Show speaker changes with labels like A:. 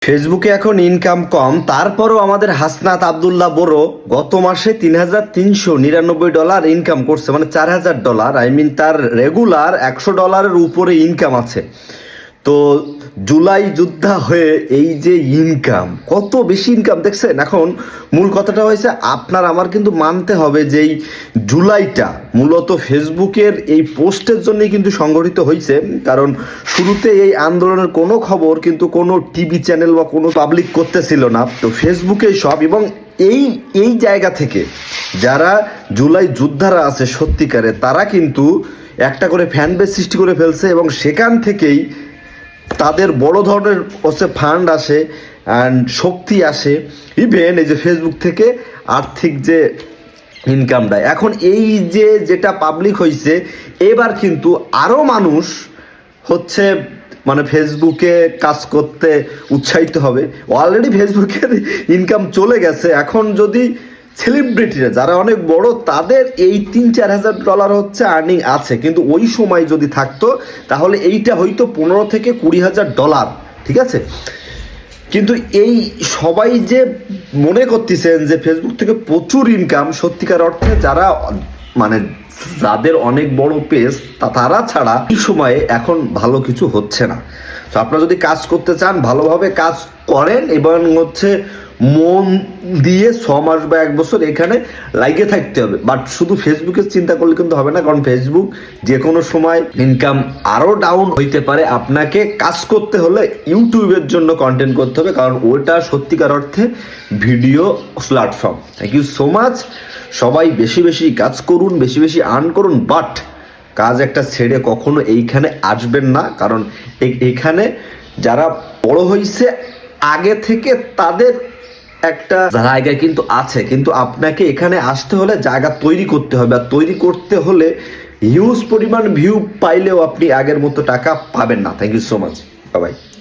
A: ফেসবুকে এখন ইনকাম কম, তারপরও আমাদের হাসনাত আব্দুল্লাহ বড় গত মাসে $3,399 ইনকাম করছে, মানে $4,000। তার রেগুলার $100 উপরে ইনকাম আছে। তো জুলাই যোদ্ধা হয়ে এই যে ইনকাম, কত বেশি ইনকাম দেখছেন। এখন মূল কথাটা হয়েছে, আপনার আমার কিন্তু মানতে হবে যে এই জুলাইটা মূলত ফেসবুকের এই পোস্টের জন্যই কিন্তু সংগঠিত হয়েছে। কারণ শুরুতে এই আন্দোলনের কোনো খবর কিন্তু কোনো টিভি চ্যানেল বা কোনো পাবলিক করতেছিল না, তো ফেসবুকে সব। এবং এই এই জায়গা থেকে যারা জুলাই যোদ্ধারা আছে সত্যিকারে, তারা কিন্তু একটা করে ফ্যান বেস সৃষ্টি করে ফেলছে এবং সেখান থেকেই তাদের বড় ধরনের হচ্ছে ফান্ড আসে অ্যান্ড শক্তি আসে। ইভেন এই যে ফেসবুক থেকে আর্থিক যে ইনকামটা এখন এই যে যেটা পাবলিক হয়েছে, এবার কিন্তু আরও মানুষ হচ্ছে মানে ফেসবুকে কাজ করতে উৎসাহিত হবে। অলরেডি ফেসবুকের ইনকাম চলে গেছে, এখন যদি সেলিব্রিটিরা যারা অনেক বড়, তাদের এই $3,000-4,000 হচ্ছে আর্নিং আছে, কিন্তু ওই সময় যদি থাকতো তাহলে এইটা হয়তো $15,000-20,000। ঠিক আছে, কিন্তু এই সবাই যে মনে করতেছেন যে ফেসবুক থেকে প্রচুর ইনকাম, সত্যিকার অর্থে যারা মানে যাদের অনেক বড় পেজ তারা ছাড়া এই সময়ে এখন ভালো কিছু হচ্ছে না। তো আপনারা যদি কাজ করতে চান, ভালোভাবে কাজ করেন এবং হচ্ছে মন দিয়ে 6 মাস বা 1 বছর এখানে লাগিয়ে থাকতে হবে। বাট শুধু ফেসবুকের চিন্তা করলে কিন্তু হবে না, কারণ ফেসবুক যে কোনো সময় ইনকাম আরও ডাউন হইতে পারে। আপনাকে কাজ করতে হলে ইউটিউবের জন্য কন্টেন্ট করতে হবে, কারণ ওটা সত্যিকার অর্থে video platform. Thank you so much. সবাই বেশি বেশি কাজ করুন, বেশি বেশি আর্ন করুন, বাট কাজ একটা ছেড়ে কখনো এইখানে আসবেন না। কারণ এখানে যারা বড় হয়েছে আগে থেকে, তাদের একটা জায়গা কিন্তু আছে, কিন্তু আপনাকে এখানে আসতে হলে জায়গা তৈরি করতে হবে। আর তৈরি করতে হলে হিউজ পরিমাণ ভিউ পাইলেও আপনি আগের মতো টাকা পাবেন না। Thank you so much, bye by.